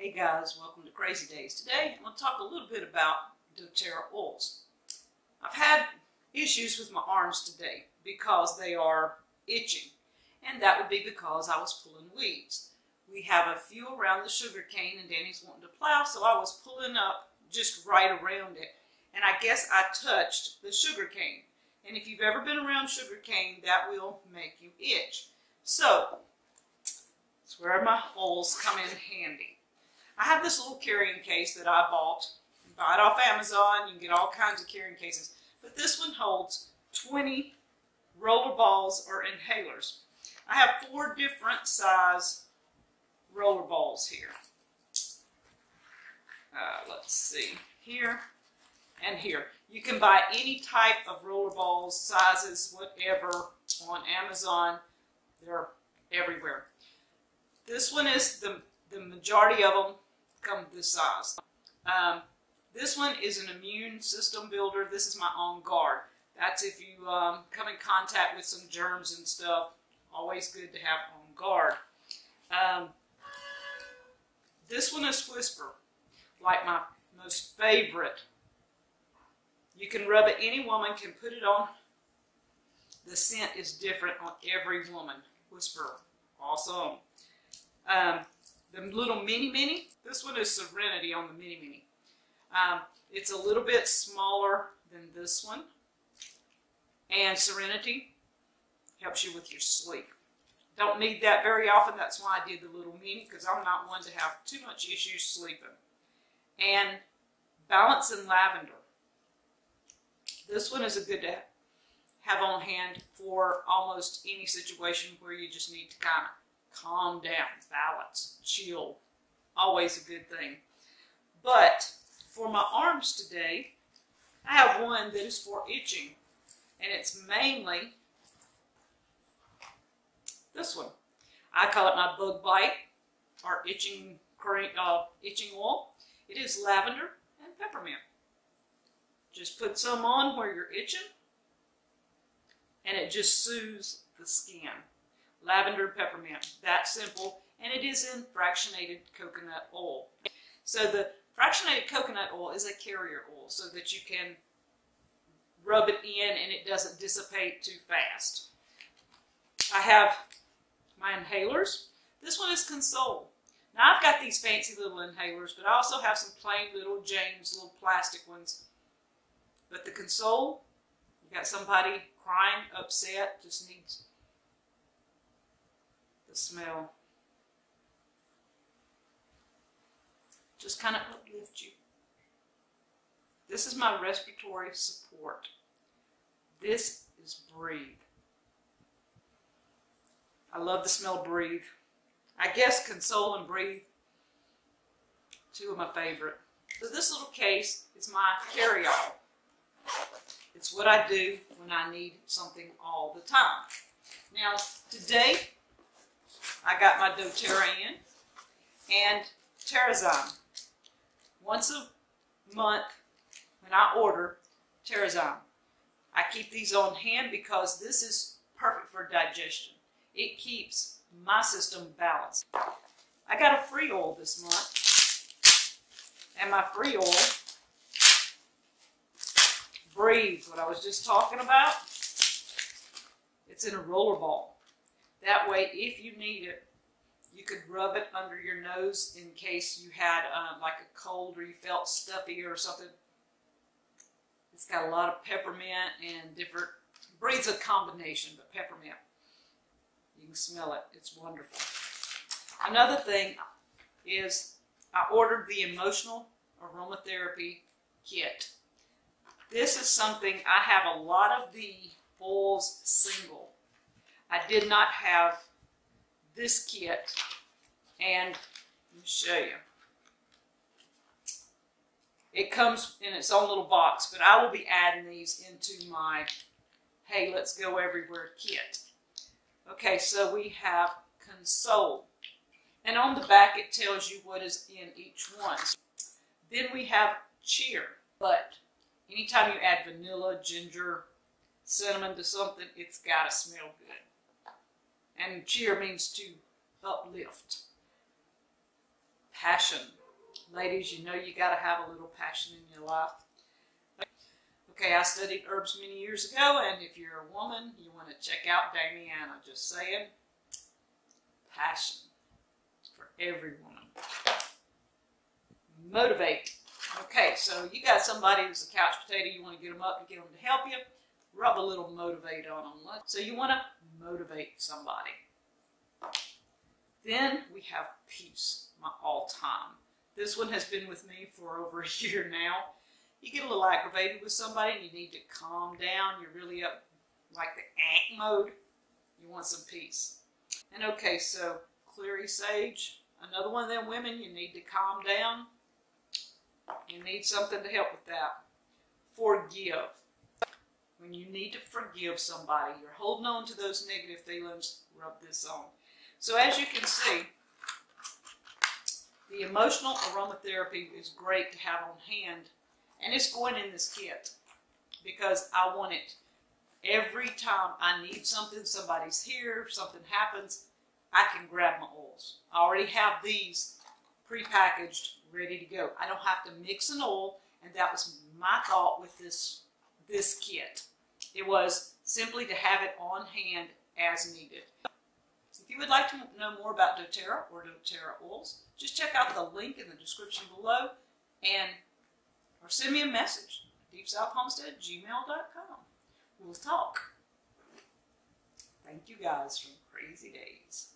Hey guys, welcome to Crazy Days. Today I'm going to talk a little bit about doTerra oils. I've had issues with my arms today because they are itching, and that would be because I was pulling weeds. We have a few around the sugar cane and Danny's wanting to plow, so I was pulling up just right around it, and I guess I touched the sugar cane. And if you've ever been around sugar cane, that will make you itch. So that's where my oils come in handy. I have this little carrying case that I bought. You buy it off Amazon. You can get all kinds of carrying cases. But this one holds 20 roller balls or inhalers. I have 4 different size roller balls here. Let's see. Here and here. You can buy any type of roller balls, sizes, whatever, on Amazon. They're everywhere. This one is the majority of them come this size. This one is an immune system builder. This is my On Guard. That's if you come in contact with some germs and stuff. Always good to have On Guard. This one is Whisper, like my most favorite. You can rub it. Any woman can put it on. The scent is different on every woman. Whisper, awesome. The little mini, this one is Serenity on the mini. It's a little bit smaller than this one. And Serenity helps you with your sleep. Don't need that very often. That's why I did the little mini, because I'm not one to have too much issues sleeping. And Balance in Lavender. This one is a good to have on hand for almost any situation where you just need to kind of calm down, balance, chill. Always a good thing. But for my arms today, I have one that is for itching. And it's mainly this one. I call it my bug bite or itching oil. It is lavender and peppermint. Just put some on where you're itching, and it just soothes the skin. Lavender and peppermint, that simple, and it is in fractionated coconut oil. So the fractionated coconut oil is a carrier oil so that you can rub it in and it doesn't dissipate too fast. I have my inhalers. This one is Console. Now I've got these fancy little inhalers, but I also have some plain little James, little plastic ones. But the Console, you got somebody crying, upset, just needs the smell. Just kind of uplift you. This is my respiratory support. This is Breathe. I love the smell of Breathe. I guess Console and Breathe, 2 of my favorite. So this little case is my carry-all. It's what I do when I need something all the time. Now today, I got my doTerra in and Terrazyme. Once a month when I order Terrazyme, I keep these on hand because this is perfect for digestion. It keeps my system balanced. I got a free oil this month, and my free oil, Breathe, what I was just talking about. It's in a roller ball. That way, if you need it, you could rub it under your nose in case you had like a cold or you felt stuffy or something. It's got a lot of peppermint and different, Breathe's a combination, but peppermint. You can smell it. It's wonderful. Another thing is I ordered the Emotional Aromatherapy Kit. This is something, I have a lot of the oils single. I did not have this kit, and let me show you. It comes in its own little box, but I will be adding these into my Hey Let's Go Everywhere kit. Okay, so we have Console, and on the back it tells you what is in each one. Then we have Cheer, but anytime you add vanilla, ginger, cinnamon to something, it's got to smell good. And cheer means to uplift. Passion. Ladies, you know you got to have a little passion in your life. Okay, I studied herbs many years ago, and if you're a woman, you want to check out Damiana. Just saying. Passion for every woman. Motivate. Okay, so you got somebody who's a couch potato, you want to get them up, you get them to help you, rub a little motivate on them. So you want to motivate somebody. Then we have peace, my all-time. This one has been with me for over a year now. You get a little aggravated with somebody and you need to calm down. You're really up like the ant mode. You want some peace. And okay, so clary sage, another one of them women, you need to calm down. You need something to help with that. Forgive. When you need to forgive somebody, you're holding on to those negative feelings, rub this on. So as you can see, the emotional aromatherapy is great to have on hand, and it's going in this kit because I want it every time I need something, somebody's here, something happens, I can grab my oils. I already have these pre-packaged, ready to go. I don't have to mix an oil, and that was my thought with this kit. It was simply to have it on hand as needed. If you would like to know more about doTerra or doTerra oils, just check out the link in the description below or send me a message, deepsouthhomestead@gmail.com. We'll talk. Thank you guys from Crazy Days.